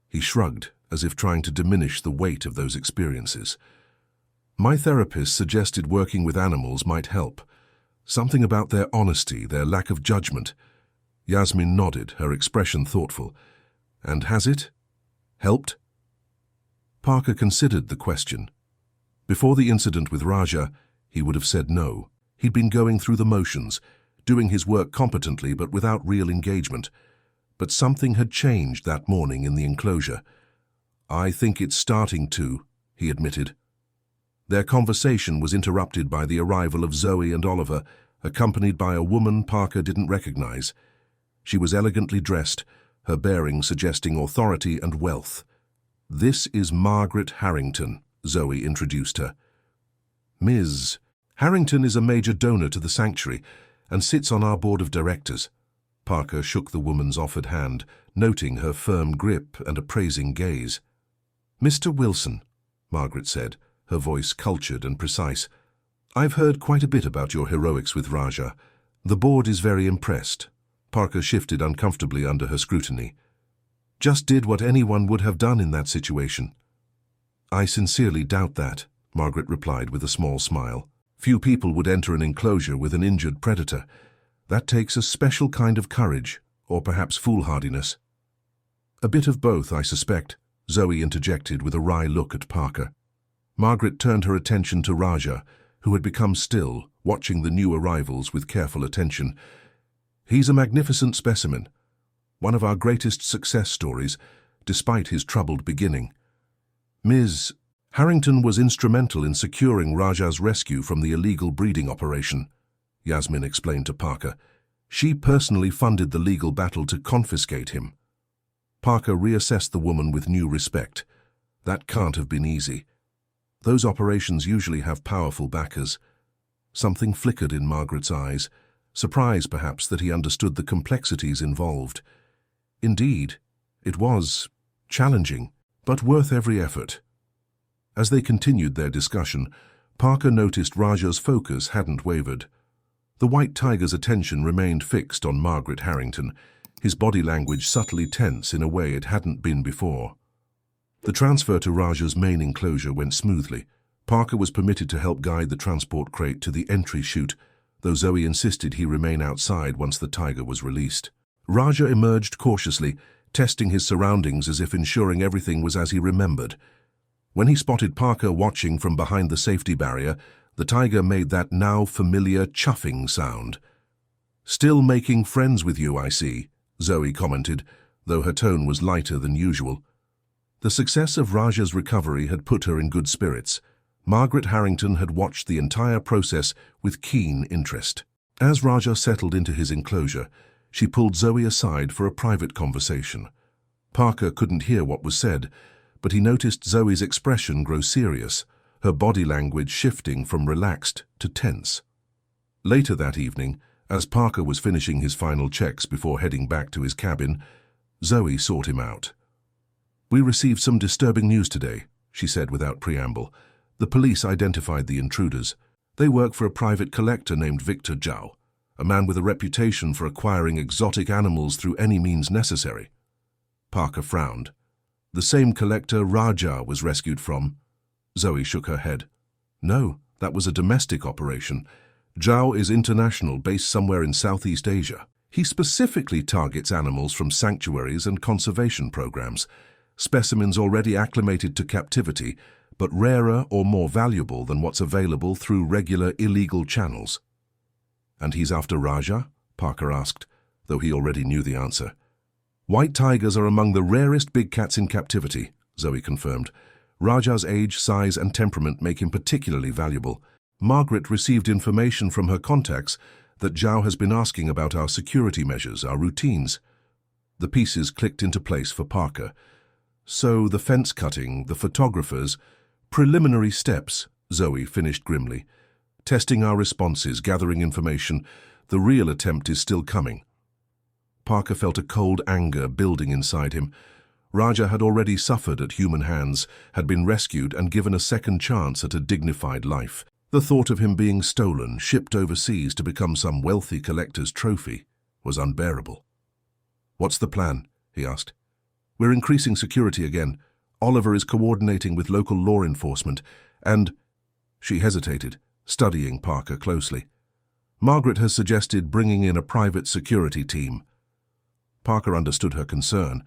A: He shrugged, as if trying to diminish the weight of those experiences. My therapist suggested working with animals might help. Something about their honesty, their lack of judgment. Yasmin nodded, her expression thoughtful. And has it helped? Parker considered the question. Before the incident with Raja, he would have said no. He'd been going through the motions, doing his work competently but without real engagement. But something had changed that morning in the enclosure. I think it's starting to, he admitted. Their conversation was interrupted by the arrival of Zoe and Oliver, accompanied by a woman Parker didn't recognize. She was elegantly dressed, her bearing suggesting authority and wealth. This is Margaret Harrington, Zoe introduced her. Ms. Harrington is a major donor to the sanctuary and sits on our board of directors. Parker shook the woman's offered hand, noting her firm grip and appraising gaze. Mr. Wilson, Margaret said, her voice cultured and precise. I've heard quite a bit about your heroics with Raja. The board is very impressed. Parker shifted uncomfortably under her scrutiny. Just did what anyone would have done in that situation. I sincerely doubt that, Margaret replied with a small smile. Few people would enter an enclosure with an injured predator. That takes a special kind of courage, or perhaps foolhardiness. A bit of both, I suspect, Zoe interjected with a wry look at Parker. Margaret turned her attention to Raja, who had become still, watching the new arrivals with careful attention. He's a magnificent specimen, one of our greatest success stories, despite his troubled beginning. Ms. Harrington was instrumental in securing Raja's rescue from the illegal breeding operation, Yasmin explained to Parker. She personally funded the legal battle to confiscate him. Parker reassessed the woman with new respect. That can't have been easy. Those operations usually have powerful backers. Something flickered in Margaret's eyes, surprise perhaps that he understood the complexities involved. Indeed, it was challenging, but worth every effort. As they continued their discussion, Parker noticed Raja's focus hadn't wavered. The white tiger's attention remained fixed on Margaret Harrington, his body language subtly tense in a way it hadn't been before. The transfer to Raja's main enclosure went smoothly. Parker was permitted to help guide the transport crate to the entry chute, though Zoe insisted he remain outside once the tiger was released. Raja emerged cautiously, testing his surroundings as if ensuring everything was as he remembered. When he spotted Parker watching from behind the safety barrier, the tiger made that now familiar chuffing sound. "Still making friends with you, I see," Zoe commented, though her tone was lighter than usual. The success of Raja's recovery had put her in good spirits. Margaret Harrington had watched the entire process with keen interest. As Raja settled into his enclosure, she pulled Zoe aside for a private conversation. Parker couldn't hear what was said, but he noticed Zoe's expression grow serious, her body language shifting from relaxed to tense. Later that evening, as Parker was finishing his final checks before heading back to his cabin, Zoe sought him out. "We received some disturbing news today," she said without preamble. "The police identified the intruders. They work for a private collector named Victor Zhao, a man with a reputation for acquiring exotic animals through any means necessary." Parker frowned. "The same collector Raja was rescued from?" Zoe shook her head. "No, that was a domestic operation. Zhao is international, based somewhere in Southeast Asia. He specifically targets animals from sanctuaries and conservation programs, specimens already acclimated to captivity, but rarer or more valuable than what's available through regular illegal channels." "And he's after Raja?" Parker asked, though he already knew the answer. "White tigers are among the rarest big cats in captivity," Zoe confirmed. "Raja's age, size, and temperament make him particularly valuable. Margaret received information from her contacts that Zhao has been asking about our security measures, our routines." The pieces clicked into place for Parker. "So the fence cutting, the photographers, preliminary steps," Zoe finished grimly. "Testing our responses, gathering information. The real attempt is still coming." Parker felt a cold anger building inside him. Raja had already suffered at human hands, had been rescued and given a second chance at a dignified life. The thought of him being stolen, shipped overseas to become some wealthy collector's trophy, was unbearable. "What's the plan?" he asked. "We're increasing security again. Oliver is coordinating with local law enforcement, and—" She hesitated, studying Parker closely. "Margaret has suggested bringing in a private security team." Parker understood her concern.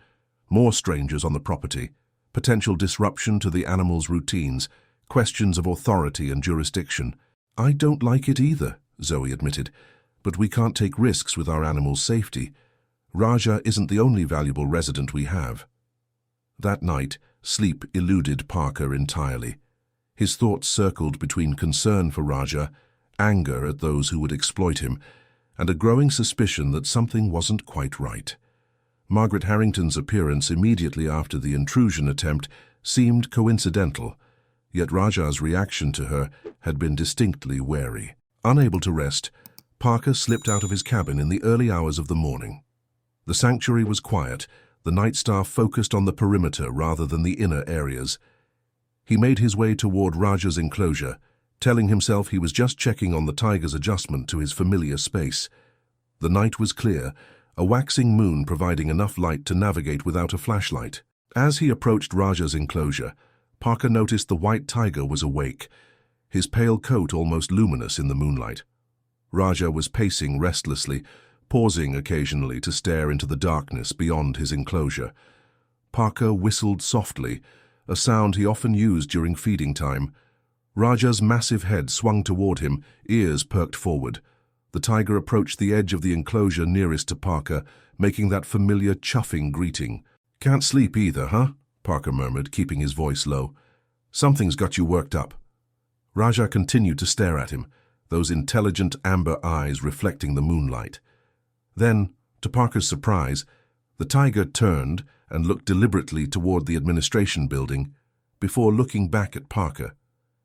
A: More strangers on the property, potential disruption to the animals' routines, questions of authority and jurisdiction. "I don't like it either," Zoe admitted, "but we can't take risks with our animals' safety. Raja isn't the only valuable resident we have." That night, sleep eluded Parker entirely. His thoughts circled between concern for Raja, anger at those who would exploit him, and a growing suspicion that something wasn't quite right. Margaret Harrington's appearance immediately after the intrusion attempt seemed coincidental, yet Raja's reaction to her had been distinctly wary. Unable to rest, Parker slipped out of his cabin in the early hours of the morning. The sanctuary was quiet, the night staff focused on the perimeter rather than the inner areas. He made his way toward Raja's enclosure, telling himself he was just checking on the tiger's adjustment to his familiar space. The night was clear, a waxing moon providing enough light to navigate without a flashlight. As he approached Raja's enclosure, Parker noticed the white tiger was awake, his pale coat almost luminous in the moonlight. Raja was pacing restlessly, pausing occasionally to stare into the darkness beyond his enclosure. Parker whistled softly, a sound he often used during feeding time. Raja's massive head swung toward him, ears perked forward. The tiger approached the edge of the enclosure nearest to Parker, making that familiar chuffing greeting. "Can't sleep either, huh?" Parker murmured, keeping his voice low. "Something's got you worked up." Raja continued to stare at him, those intelligent amber eyes reflecting the moonlight. Then, to Parker's surprise, the tiger turned and looked deliberately toward the administration building before looking back at Parker,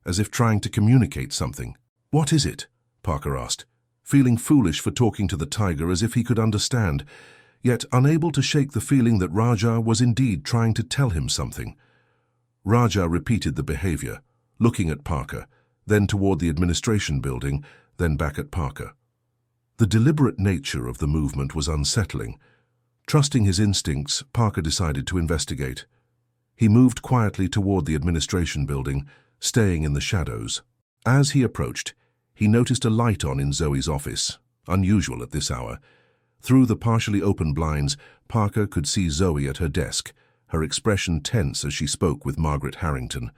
A: as if trying to communicate something. "What is it?" Parker asked, feeling foolish for talking to the tiger as if he could understand, yet unable to shake the feeling that Raja was indeed trying to tell him something. Raja repeated the behavior, looking at Parker, then toward the administration building, then back at Parker. The deliberate nature of the movement was unsettling. Trusting his instincts, Parker decided to investigate. He moved quietly toward the administration building, staying in the shadows. As he approached, he noticed a light on in Zoe's office, unusual at this hour. Through the partially open blinds, Parker could see Zoe at her desk, her expression tense as she spoke with Margaret Harrington.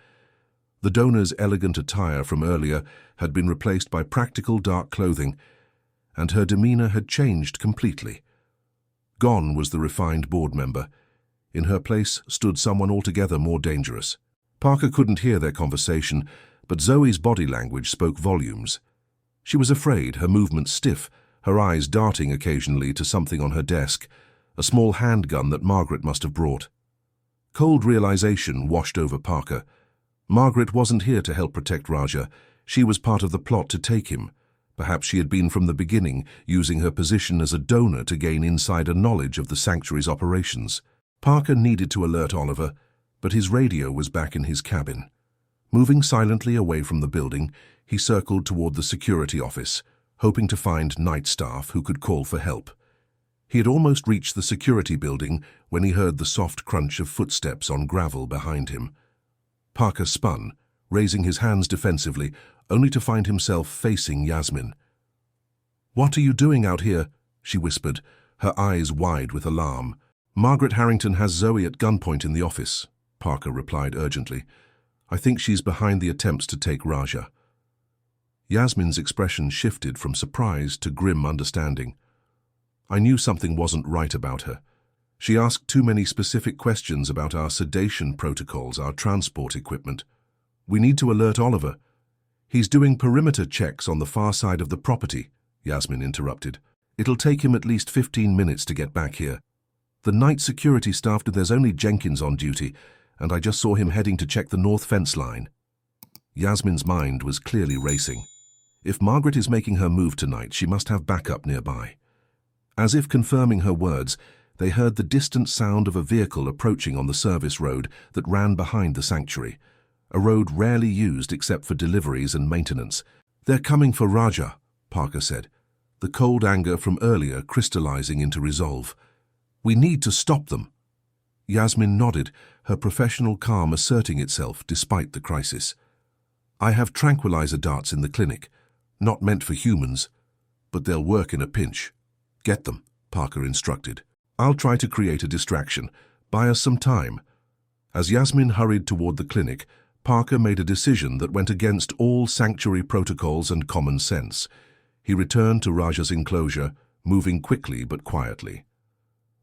A: The donor's elegant attire from earlier had been replaced by practical dark clothing, and her demeanor had changed completely. Gone was the refined board member. In her place stood someone altogether more dangerous. Parker couldn't hear their conversation, but Zoe's body language spoke volumes. She was afraid, her movements stiff, her eyes darting occasionally to something on her desk, a small handgun that Margaret must have brought. Cold realization washed over Parker. Margaret wasn't here to help protect Raja. She was part of the plot to take him. Perhaps she had been from the beginning, using her position as a donor to gain insider knowledge of the sanctuary's operations. Parker needed to alert Oliver, but his radio was back in his cabin. Moving silently away from the building, he circled toward the security office, hoping to find night staff who could call for help. He had almost reached the security building when he heard the soft crunch of footsteps on gravel behind him. Parker spun, raising his hands defensively, only to find himself facing Yasmin. "What are you doing out here?" she whispered, her eyes wide with alarm. "Margaret Harrington has Zoe at gunpoint in the office," Parker replied urgently. "I think she's behind the attempts to take Raja." Yasmin's expression shifted from surprise to grim understanding. "I knew something wasn't right about her. She asked too many specific questions about our sedation protocols, our transport equipment. We need to alert Oliver." "He's doing perimeter checks on the far side of the property," Yasmin interrupted. "It'll take him at least 15 minutes to get back here. The night security staff, there's only Jenkins on duty, and I just saw him heading to check the north fence line." Yasmin's mind was clearly racing. If Margaret is making her move tonight, she must have backup nearby. As if confirming her words, they heard the distant sound of a vehicle approaching on the service road that ran behind the sanctuary, a road rarely used except for deliveries and maintenance. "They're coming for Raja," Parker said, the cold anger from earlier crystallizing into resolve. "We need to stop them." Yasmin nodded, her professional calm asserting itself despite the crisis. "I have tranquilizer darts in the clinic, not meant for humans, but they'll work in a pinch." "Get them," Parker instructed. "I'll try to create a distraction. Buy us some time." As Yasmin hurried toward the clinic, Parker made a decision that went against all sanctuary protocols and common sense. He returned to Raja's enclosure, moving quickly but quietly.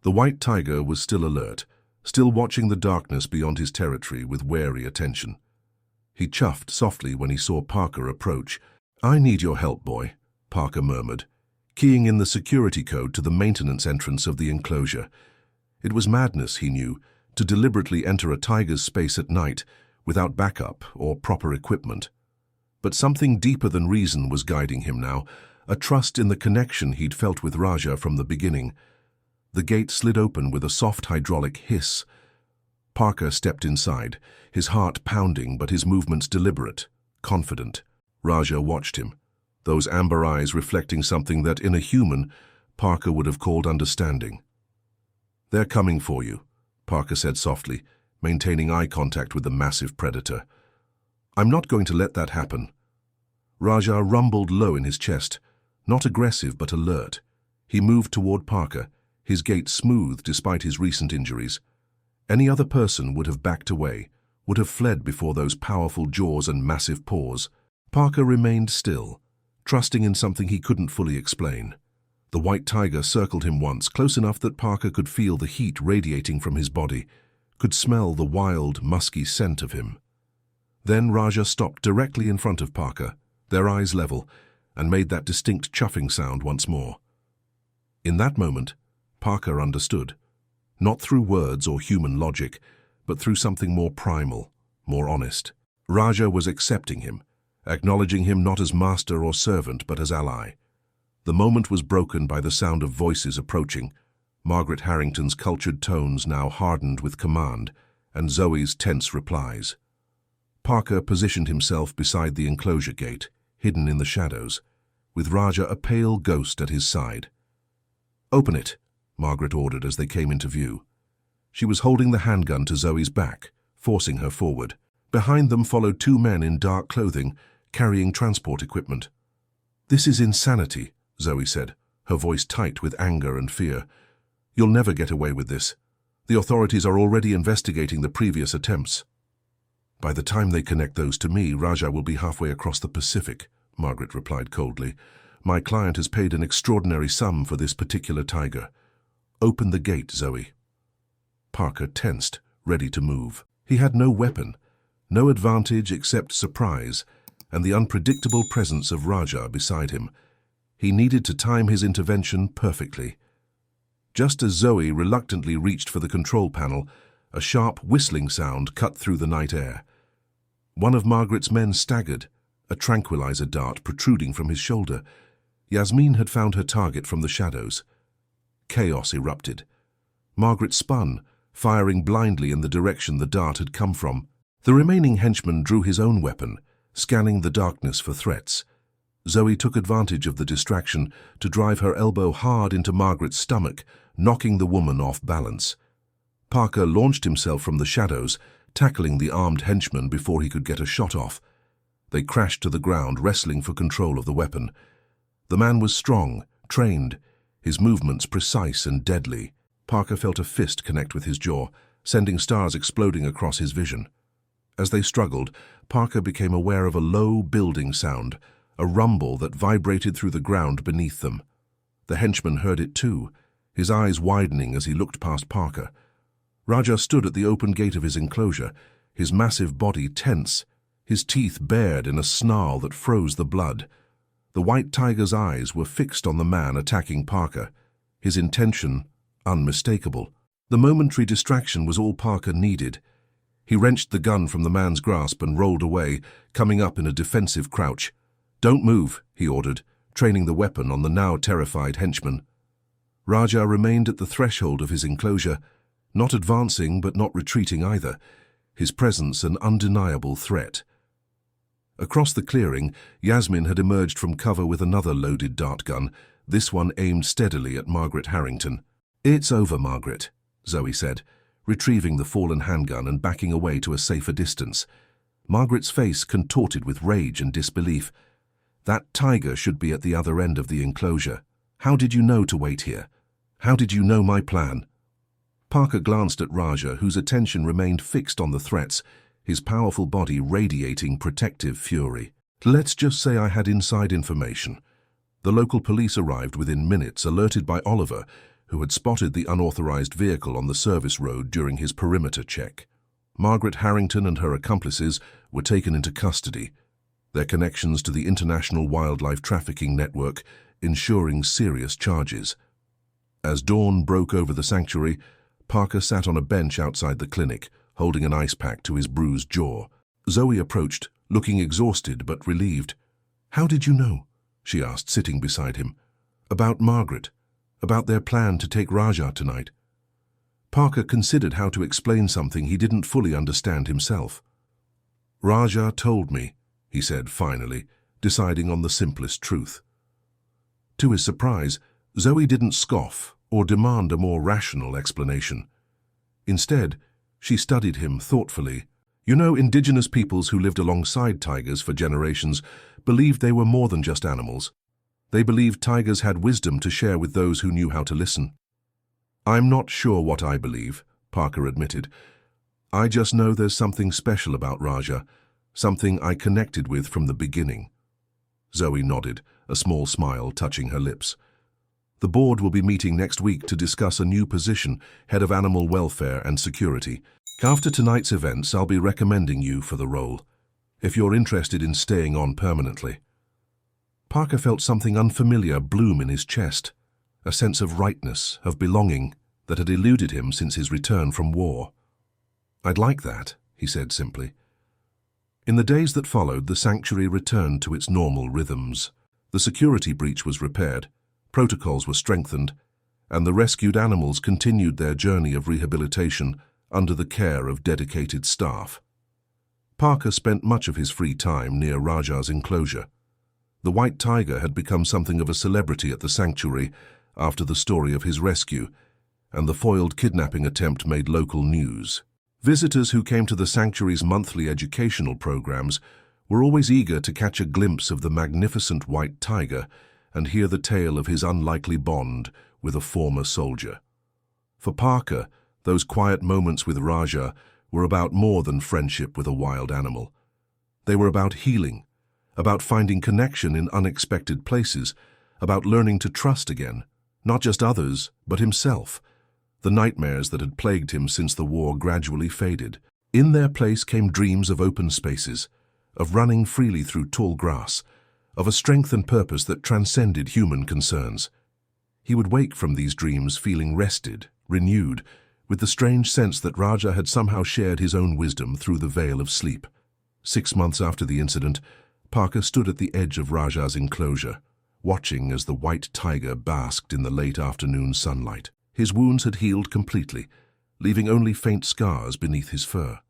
A: The white tiger was still alert, still watching the darkness beyond his territory with wary attention. He chuffed softly when he saw Parker approach. "I need your help, boy," Parker murmured, keying in the security code to the maintenance entrance of the enclosure. It was madness, he knew, to deliberately enter a tiger's space at night without backup or proper equipment. But something deeper than reason was guiding him now, a trust in the connection he'd felt with Raja from the beginning. The gate slid open with a soft hydraulic hiss. Parker stepped inside, his heart pounding but his movements deliberate, confident. Raja watched him, those amber eyes reflecting something that, in a human, Parker would have called understanding. "They're coming for you," Parker said softly, maintaining eye contact with the massive predator. "I'm not going to let that happen." Raja rumbled low in his chest, not aggressive but alert. He moved toward Parker, his gait smooth despite his recent injuries. Any other person would have backed away, would have fled before those powerful jaws and massive paws. Parker remained still, trusting in something he couldn't fully explain. The white tiger circled him once, close enough that Parker could feel the heat radiating from his body, could smell the wild, musky scent of him. Then Raja stopped directly in front of Parker, their eyes level, and made that distinct chuffing sound once more. In that moment, Parker understood, not through words or human logic, but through something more primal, more honest. Raja was accepting him, acknowledging him not as master or servant but as ally. The moment was broken by the sound of voices approaching, Margaret Harrington's cultured tones now hardened with command, and Zoe's tense replies. Parker positioned himself beside the enclosure gate, hidden in the shadows, with Raja a pale ghost at his side. "Open it," Margaret ordered as they came into view. She was holding the handgun to Zoe's back, forcing her forward. Behind them followed two men in dark clothing, carrying transport equipment. "This is insanity," Zoe said, her voice tight with anger and fear. "You'll never get away with this. The authorities are already investigating the previous attempts." "By the time they connect those to me, Raja will be halfway across the Pacific," Margaret replied coldly. "My client has paid an extraordinary sum for this particular tiger. Open the gate, Zoe." Parker tensed, ready to move. He had no weapon, no advantage except surprise, and the unpredictable presence of Raja beside him. He needed to time his intervention perfectly. Just as Zoe reluctantly reached for the control panel, a sharp whistling sound cut through the night air. One of Margaret's men staggered, a tranquilizer dart protruding from his shoulder. Yasmin had found her target from the shadows. Chaos erupted. Margaret spun, firing blindly in the direction the dart had come from. The remaining henchman drew his own weapon, scanning the darkness for threats. Zoe took advantage of the distraction to drive her elbow hard into Margaret's stomach, knocking the woman off balance. Parker launched himself from the shadows, tackling the armed henchman before he could get a shot off. They crashed to the ground, wrestling for control of the weapon. The man was strong, trained, his movements precise and deadly. Parker felt a fist connect with his jaw, sending stars exploding across his vision. As they struggled, Parker became aware of a low building sound, a rumble that vibrated through the ground beneath them. The henchman heard it too, his eyes widening as he looked past Parker. Raja stood at the open gate of his enclosure, his massive body tense, his teeth bared in a snarl that froze the blood. The white tiger's eyes were fixed on the man attacking Parker, his intention unmistakable. The momentary distraction was all Parker needed. He wrenched the gun from the man's grasp and rolled away, coming up in a defensive crouch. "Don't move," he ordered, training the weapon on the now terrified henchman. Raja remained at the threshold of his enclosure, not advancing but not retreating either, his presence an undeniable threat. Across the clearing, Yasmin had emerged from cover with another loaded dart gun, this one aimed steadily at Margaret Harrington. "It's over, Margaret," Zoe said, retrieving the fallen handgun and backing away to a safer distance. Margaret's face contorted with rage and disbelief. "That tiger should be at the other end of the enclosure. How did you know to wait here? How did you know my plan?" Parker glanced at Raja, whose attention remained fixed on the threats, his powerful body radiating protective fury. "Let's just say I had inside information. The local police arrived within minutes, alerted by Oliver, who had spotted the unauthorized vehicle on the service road during his perimeter check. Margaret Harrington and her accomplices were taken into custody, their connections to the international wildlife trafficking network ensuring serious charges. As dawn broke over the sanctuary, Parker sat on a bench outside the clinic, holding an ice pack to his bruised jaw. Zoe approached, looking exhausted but relieved. "How did you know?" she asked, sitting beside him. "About Margaret, about their plan to take Raja tonight." Parker considered how to explain something he didn't fully understand himself. "Raja told me," he said finally, deciding on the simplest truth. To his surprise, Zoe didn't scoff or demand a more rational explanation. Instead, She studied him thoughtfully. You know, indigenous peoples who lived alongside tigers for generations believed they were more than just animals. They believed tigers had wisdom to share with those who knew how to listen. "I'm not sure what I believe," Parker admitted. "I just know there's something special about Raja, something I connected with from the beginning." Zoe nodded, a small smile touching her lips. "The board will be meeting next week to discuss a new position, head of animal welfare and security. After tonight's events, I'll be recommending you for the role, if you're interested in staying on permanently." Parker felt something unfamiliar bloom in his chest, a sense of rightness, of belonging, that had eluded him since his return from war. "I'd like that," he said simply. In the days that followed, the sanctuary returned to its normal rhythms. The security breach was repaired, protocols were strengthened, and the rescued animals continued their journey of rehabilitation under the care of dedicated staff. Parker spent much of his free time near Raja's enclosure. The white tiger had become something of a celebrity at the sanctuary after the story of his rescue, and the foiled kidnapping attempt made local news. Visitors who came to the sanctuary's monthly educational programs were always eager to catch a glimpse of the magnificent white tiger and hear the tale of his unlikely bond with a former soldier. For Parker, those quiet moments with Raja were about more than friendship with a wild animal. They were about healing, about finding connection in unexpected places, about learning to trust again, not just others, but himself. The nightmares that had plagued him since the war gradually faded. In their place came dreams of open spaces, of running freely through tall grass, of a strength and purpose that transcended human concerns. He would wake from these dreams feeling rested, renewed, with the strange sense that Raja had somehow shared his own wisdom through the veil of sleep. 6 months after the incident, Parker stood at the edge of Raja's enclosure, watching as the white tiger basked in the late afternoon sunlight. His wounds had healed completely, leaving only faint scars beneath his fur.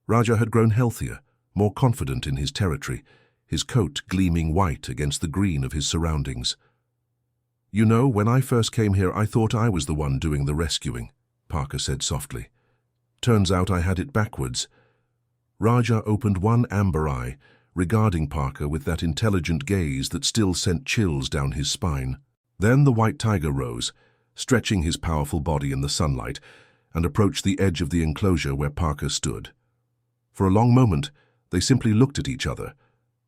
A: Raja had grown healthier, more confident in his territory, his coat gleaming white against the green of his surroundings. "You know, when I first came here, I thought I was the one doing the rescuing," Parker said softly. "Turns out I had it backwards." Raja opened one amber eye, regarding Parker with that intelligent gaze that still sent chills down his spine. Then the white tiger rose, stretching his powerful body in the sunlight, and approached the edge of the enclosure where Parker stood. For a long moment, they simply looked at each other,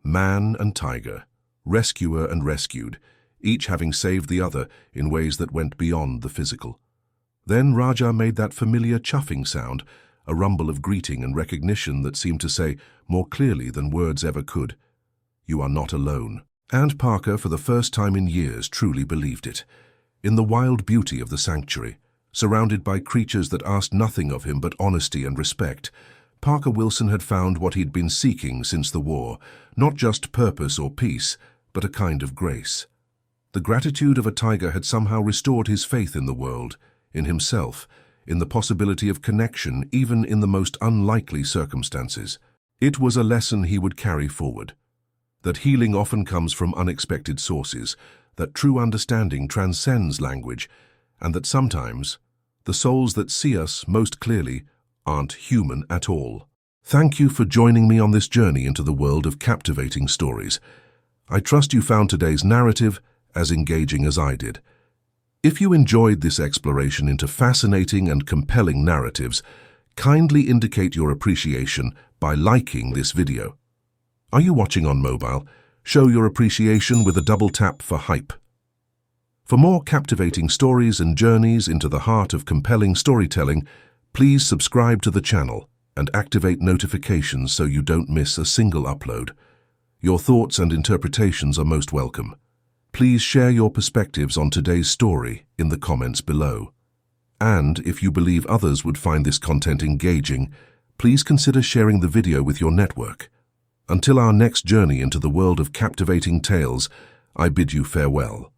A: man and tiger, rescuer and rescued, each having saved the other in ways that went beyond the physical. Then Raja made that familiar chuffing sound, a rumble of greeting and recognition that seemed to say, more clearly than words ever could, "You are not alone." And Parker, for the first time in years, truly believed it. In the wild beauty of the sanctuary, surrounded by creatures that asked nothing of him but honesty and respect, Parker Wilson had found what he'd been seeking since the war, not just purpose or peace, but a kind of grace. The gratitude of a tiger had somehow restored his faith in the world, in himself, in the possibility of connection even in the most unlikely circumstances. It was a lesson he would carry forward, that healing often comes from unexpected sources, that true understanding transcends language, and that sometimes the souls that see us most clearly aren't human at all. Thank you for joining me on this journey into the world of captivating stories. I trust you found today's narrative as engaging as I did. If you enjoyed this exploration into fascinating and compelling narratives, kindly indicate your appreciation by liking this video. Are you watching on mobile? Show your appreciation with a double tap for hype. For more captivating stories and journeys into the heart of compelling storytelling, please subscribe to the channel and activate notifications so you don't miss a single upload. Your thoughts and interpretations are most welcome. Please share your perspectives on today's story in the comments below. And if you believe others would find this content engaging, please consider sharing the video with your network. Until our next journey into the world of captivating tales, I bid you farewell.